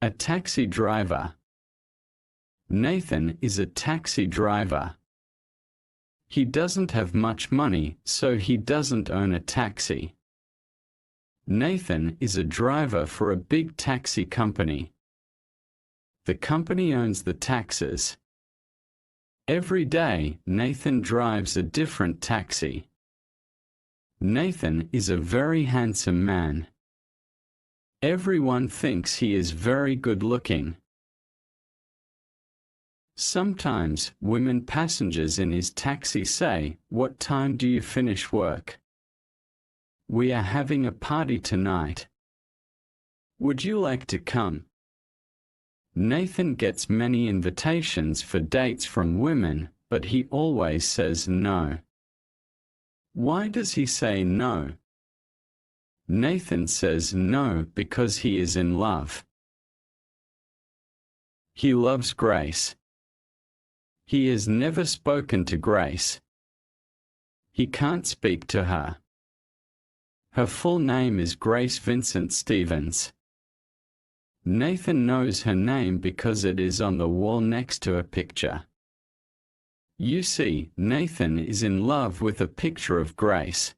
A taxi driver. Nathan is a taxi driver. He doesn't have much money, so he doesn't own a taxi. Nathan is a driver for a big taxi company. The company owns the taxis. Every day, Nathan drives a different taxi. Nathan is a very handsome man. Everyone thinks he is very good-looking. Sometimes, women passengers in his taxi say, "What time do you finish work? We are having a party tonight. Would you like to come?" Nathan gets many invitations for dates from women, but he always says no. Why does he say no? Nathan says no because he is in love. He loves Grace. He has never spoken to Grace. He can't speak to her. Her full name is Grace Vincent Stevens. Nathan knows her name because it is on the wall next to a picture. You see, Nathan is in love with a picture of Grace.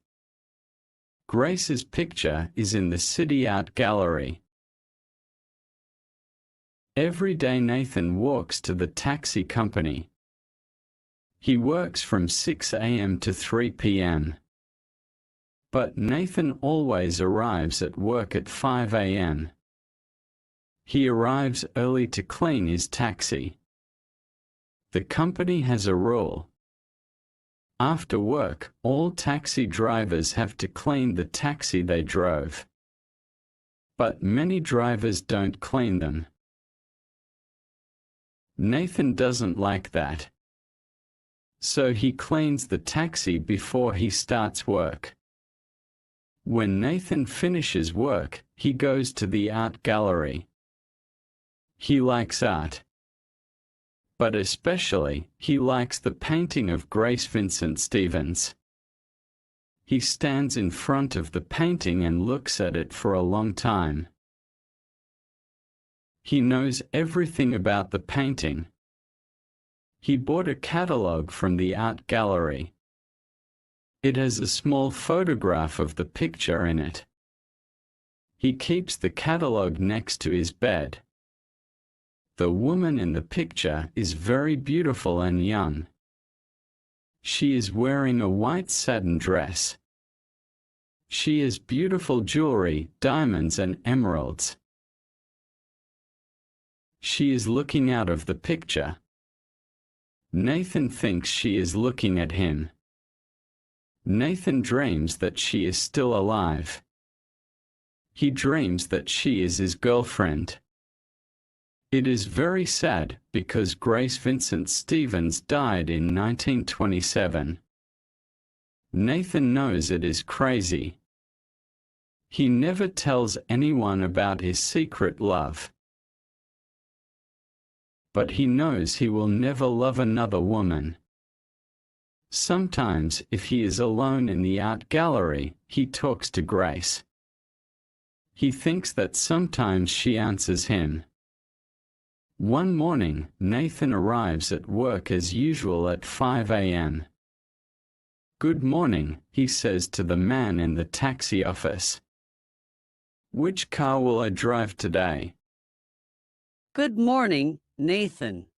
Grace's picture is in the city art gallery. Every day Nathan walks to the taxi company. He works from 6 a.m. to 3 p.m. But Nathan always arrives at work at 5 a.m. He arrives early to clean his taxi. The company has a rule. After work, all taxi drivers have to clean the taxi they drove. But many drivers don't clean them. Nathan doesn't like that. So he cleans the taxi before he starts work. When Nathan finishes work, he goes to the art gallery. He likes art. But especially, he likes the painting of Grace Vincent Stevens. He stands in front of the painting and looks at it for a long time. He knows everything about the painting. He bought a catalogue from the art gallery. It has a small photograph of the picture in it. He keeps the catalogue next to his bed. The woman in the picture is very beautiful and young. She is wearing a white satin dress. She has beautiful jewelry, diamonds and emeralds. She is looking out of the picture. Nathan thinks she is looking at him. Nathan dreams that she is still alive. He dreams that she is his girlfriend. It is very sad because Grace Vincent Stevens died in 1927. Nathan knows it is crazy. He never tells anyone about his secret love. But he knows he will never love another woman. Sometimes, if he is alone in the art gallery, he talks to Grace. He thinks that sometimes she answers him. One morning, Nathan arrives at work as usual at 5 a.m. "Good morning," he says to the man in the taxi office. "Which car will I drive today?" Good morning, Nathan.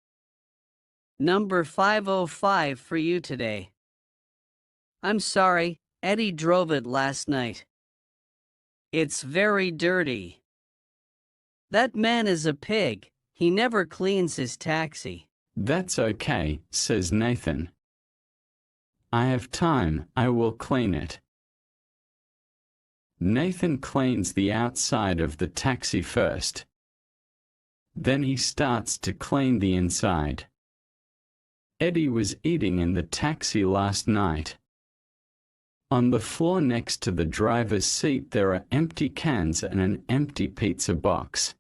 Number 505 for you today. I'm sorry, Eddie drove it last night. It's very dirty. That man is a pig. He never cleans his taxi. "That's okay," says Nathan. "I have time, I will clean it." Nathan cleans the outside of the taxi first. Then he starts to clean the inside. Eddie was eating in the taxi last night. On the floor next to the driver's seat there are empty cans and an empty pizza box.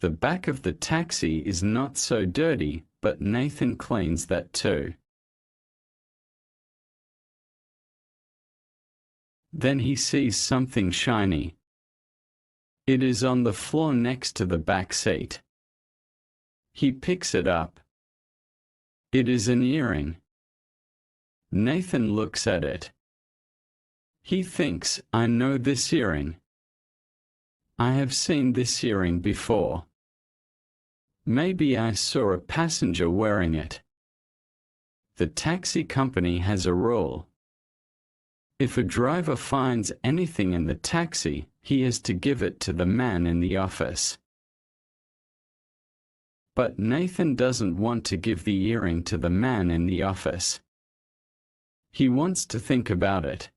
The back of the taxi is not so dirty, but Nathan cleans that too. Then he sees something shiny. It is on the floor next to the back seat. He picks it up. It is an earring. Nathan looks at it. He thinks, I know this earring. I have seen this earring before. Maybe I saw a passenger wearing it. The taxi company has a rule. If a driver finds anything in the taxi, he has to give it to the man in the office. But Nathan doesn't want to give the earring to the man in the office. He wants to think about it.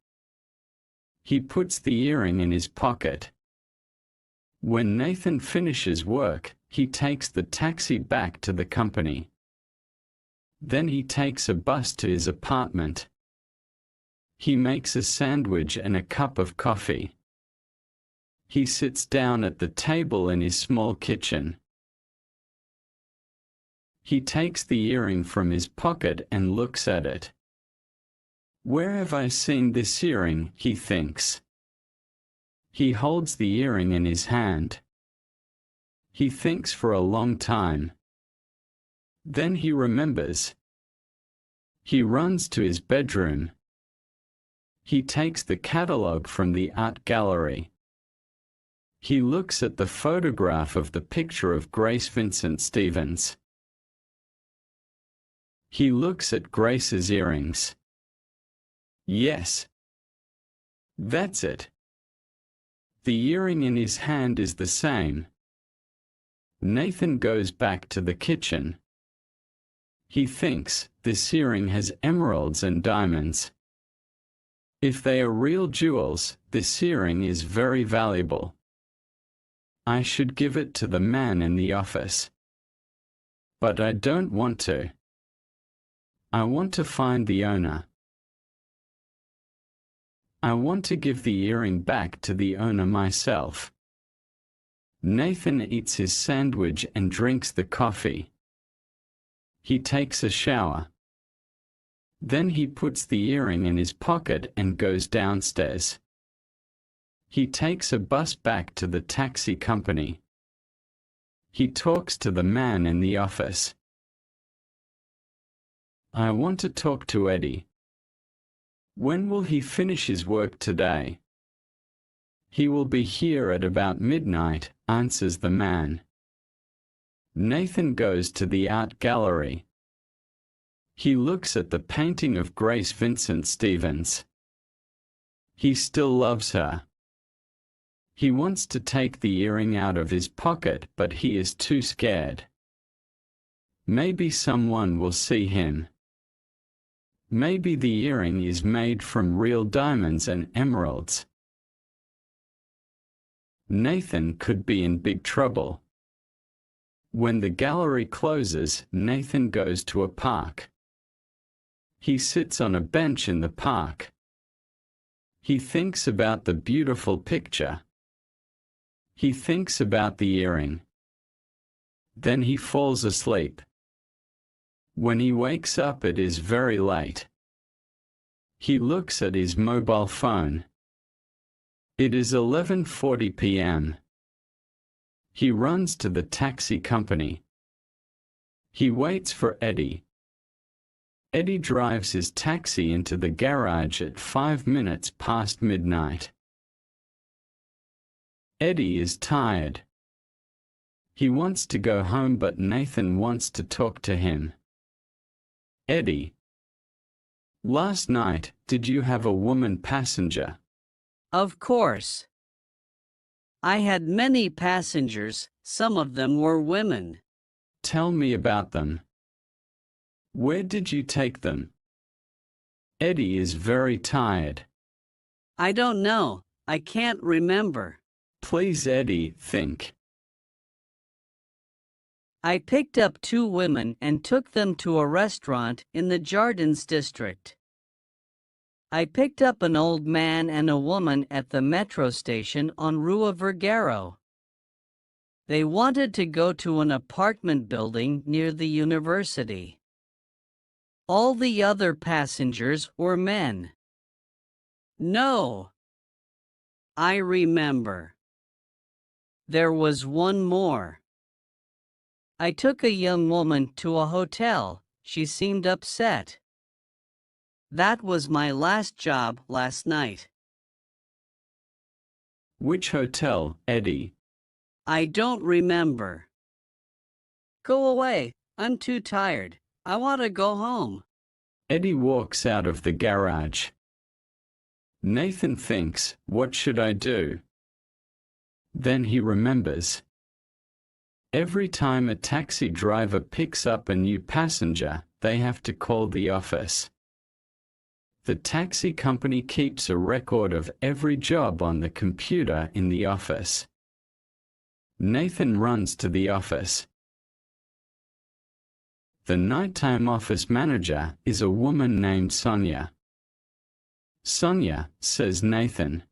He puts the earring in his pocket. When Nathan finishes work, he takes the taxi back to the company. Then he takes a bus to his apartment. He makes a sandwich and a cup of coffee. He sits down at the table in his small kitchen. He takes the earring from his pocket and looks at it. Where have I seen this earring, he thinks. He holds the earring in his hand. He thinks for a long time. Then he remembers. He runs to his bedroom. He takes the catalogue from the art gallery. He looks at the photograph of the picture of Grace Vincent Stevens. He looks at Grace's earrings. Yes. That's it. The earring in his hand is the same. Nathan goes back to the kitchen. He thinks, this earring has emeralds and diamonds. If they are real jewels, this earring is very valuable. I should give it to the man in the office. But I don't want to. I want to find the owner. I want to give the earring back to the owner myself. Nathan eats his sandwich and drinks the coffee. He takes a shower. Then he puts the earring in his pocket and goes downstairs. He takes a bus back to the taxi company. He talks to the man in the office. I want to talk to Eddie. When will he finish his work today? He will be here at about midnight, answers the man. Nathan goes to the art gallery. He looks at the painting of Grace Vincent Stevens. He still loves her. He wants to take the earring out of his pocket, but he is too scared. Maybe someone will see him. Maybe the earring is made from real diamonds and emeralds. Nathan could be in big trouble. When the gallery closes, Nathan goes to a park. He sits on a bench in the park. He thinks about the beautiful picture. He thinks about the earring. Then he falls asleep. When he wakes up, it is very late. He looks at his mobile phone. It is 11:40 p.m. He runs to the taxi company. He waits for Eddie. Eddie drives his taxi into the garage at 5 minutes past midnight. Eddie is tired. He wants to go home, but Nathan wants to talk to him. Eddie, last night, did you have a woman passenger? Of course. I had many passengers, some of them were women. Tell me about them. Where did you take them? Eddie is very tired. I don't know, I can't remember. Please, Eddie, think. I picked up 2 women and took them to a restaurant in the Jardins district. I picked up an old man and a woman at the metro station on Rua Vergara. They wanted to go to an apartment building near the university. All the other passengers were men. No. I remember. There was one more. I took a young woman to a hotel. She seemed upset. That was my last job last night. Which hotel, Eddie? I don't remember. Go away. I'm too tired. I want to go home. Eddie walks out of the garage. Nathan thinks, what should I do? Then he remembers. Every time a taxi driver picks up a new passenger, they have to call the office. The taxi company keeps a record of every job on the computer in the office. Nathan runs to the office. The nighttime office manager is a woman named Sonia. Sonia, says Nathan.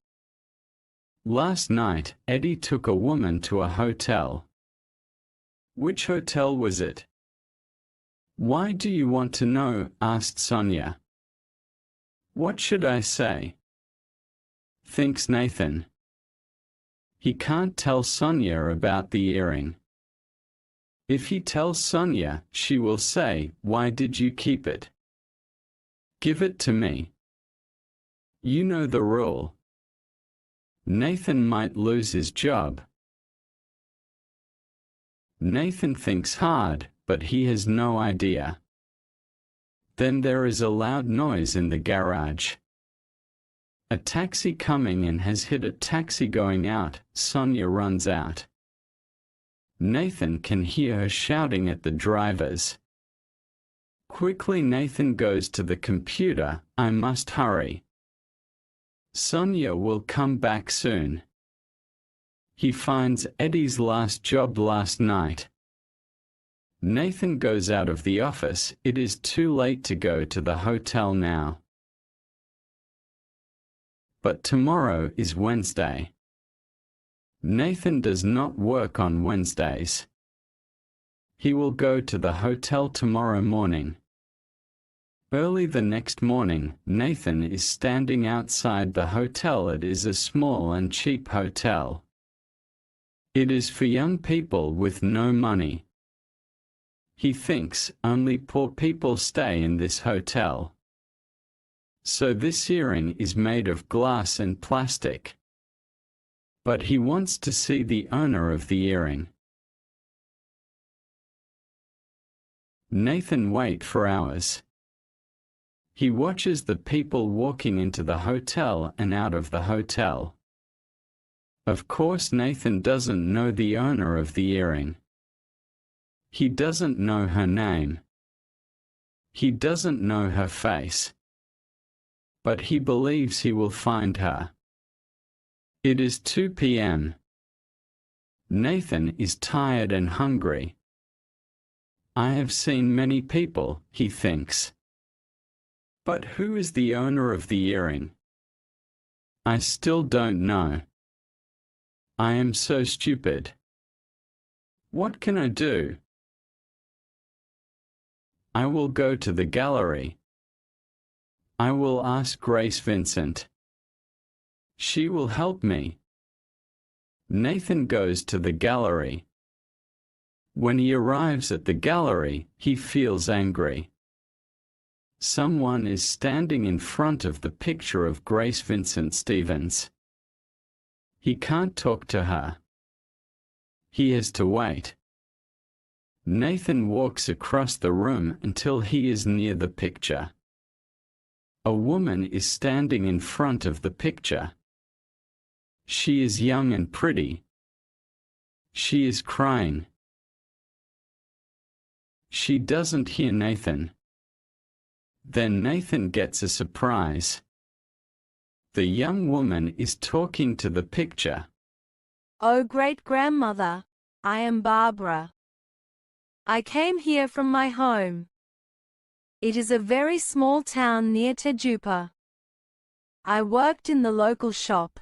Last night, Eddie took a woman to a hotel. Which hotel was it? Why do you want to know? Asked Sonia. What should I say? Thinks Nathan. He can't tell Sonia about the earring. If he tells Sonia, she will say, why did you keep it? Give it to me. You know the rule. Nathan might lose his job. Nathan thinks hard, but he has no idea. Then there is a loud noise in the garage. A taxi coming in has hit a taxi going out. Sonia runs out. Nathan can hear her shouting at the drivers. Quickly Nathan goes to the computer. I must hurry. Sonia will come back soon. He finds Eddie's last job last night. Nathan goes out of the office. It is too late to go to the hotel now. But tomorrow is Wednesday. Nathan does not work on Wednesdays. He will go to the hotel tomorrow morning. Early the next morning, Nathan is standing outside the hotel. It is a small and cheap hotel. It is for young people with no money. He thinks only poor people stay in this hotel. So this earring is made of glass and plastic. But he wants to see the owner of the earring. Nathan waits for hours. He watches the people walking into the hotel and out of the hotel. Of course, Nathan doesn't know the owner of the earring. He doesn't know her name. He doesn't know her face. But he believes he will find her. It is 2 p.m. Nathan is tired and hungry. I have seen many people, he thinks. But who is the owner of the earring? I still don't know. I am so stupid. What can I do? I will go to the gallery. I will ask Grace Vincent. She will help me. Nathan goes to the gallery. When he arrives at the gallery, he feels angry. Someone is standing in front of the picture of Grace Vincent Stevens. He can't talk to her. He has to wait. Nathan walks across the room until he is near the picture. A woman is standing in front of the picture. She is young and pretty. She is crying. She doesn't hear Nathan. Then Nathan gets a surprise. The young woman is talking to the picture. Oh, great-grandmother, I am Barbara. I came here from my home. It is a very small town near Tejupa. I worked in the local shop.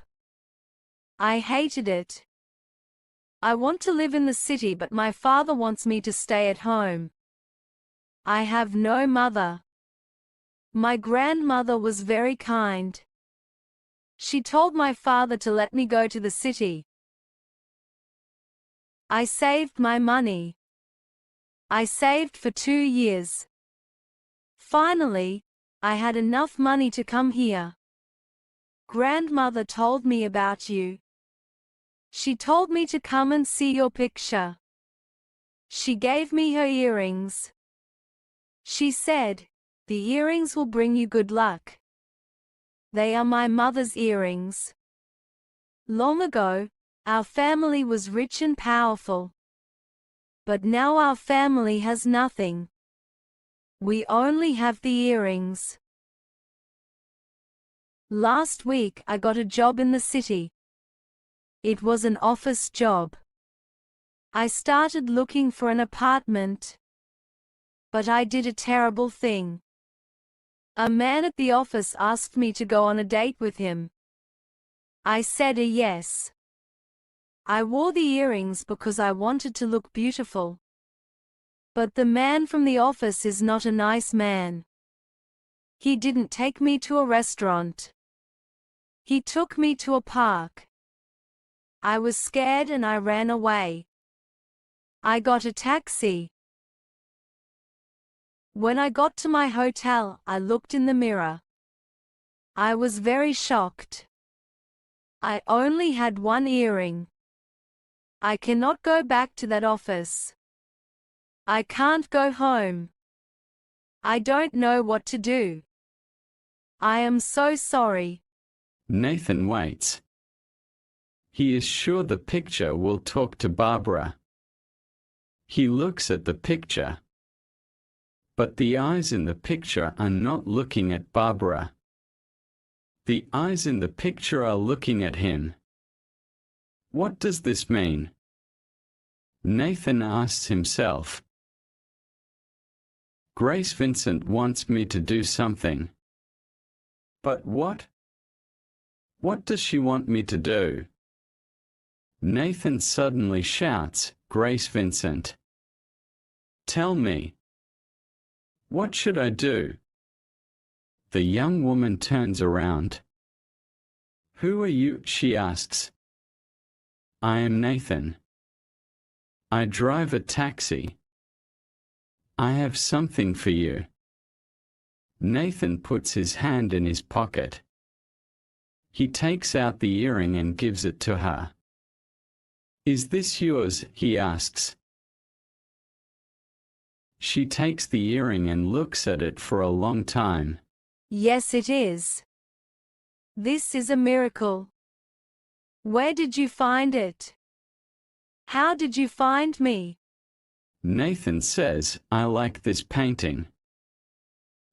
I hated it. I want to live in the city, but my father wants me to stay at home. I have no mother. My grandmother was very kind. She told my father to let me go to the city. I saved my money. I saved for 2 years. Finally, I had enough money to come here. Grandmother told me about you. She told me to come and see your picture. She gave me her earrings. She said, "The earrings will bring you good luck." They are my mother's earrings. Long ago, our family was rich and powerful. But now our family has nothing. We only have the earrings. Last week I got a job in the city. It was an office job. I started looking for an apartment. But I did a terrible thing. A man at the office asked me to go on a date with him. I said a yes. I wore the earrings because I wanted to look beautiful. But the man from the office is not a nice man. He didn't take me to a restaurant. He took me to a park. I was scared and I ran away. I got a taxi. When I got to my hotel, I looked in the mirror. I was very shocked. I only had one earring. I cannot go back to that office. I can't go home. I don't know what to do. I am so sorry. Nathan waits. He is sure the picture will talk to Barbara. He looks at the picture. But the eyes in the picture are not looking at Barbara. The eyes in the picture are looking at him. What does this mean? Nathan asks himself. Grace Vincent wants me to do something. But what? What does she want me to do? Nathan suddenly shouts, "Grace Vincent! Tell me. What should I do?" The young woman turns around. "Who are you?" she asks. "I am Nathan. I drive a taxi. I have something for you." Nathan puts his hand in his pocket. He takes out the earring and gives it to her. "Is this yours?" he asks. She takes the earring and looks at it for a long time. Yes, it is. This is a miracle. Where did you find it? How did you find me? Nathan says, "I like this painting.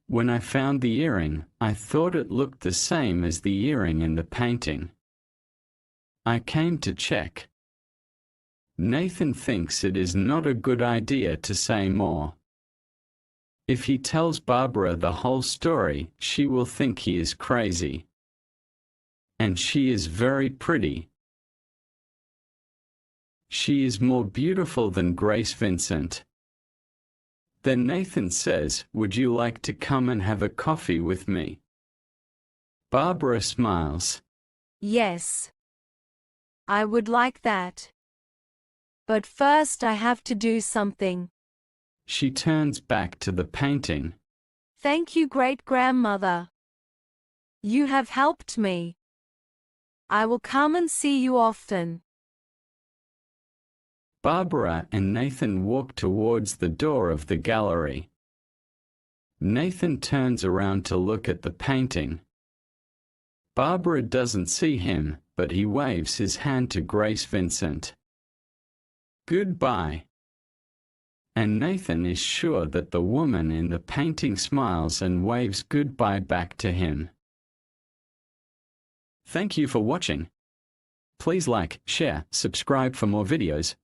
When I found the earring, I thought it looked the same as the earring in the painting. I came to check." Nathan thinks it is not a good idea to say more. If he tells Barbara the whole story, she will think he is crazy. And she is very pretty. She is more beautiful than Grace Vincent. Then Nathan says, "Would you like to come and have a coffee with me?" Barbara smiles. Yes. I would like that. But first I have to do something. She turns back to the painting. Thank you, great-grandmother. You have helped me. I will come and see you often. Barbara and Nathan walk towards the door of the gallery. Nathan turns around to look at the painting. Barbara doesn't see him, but he waves his hand to Grace Vincent. "Goodbye." And Nathan is sure that the woman in the painting smiles and waves goodbye back to him. Thank you for watching. Please like, share, subscribe for more videos.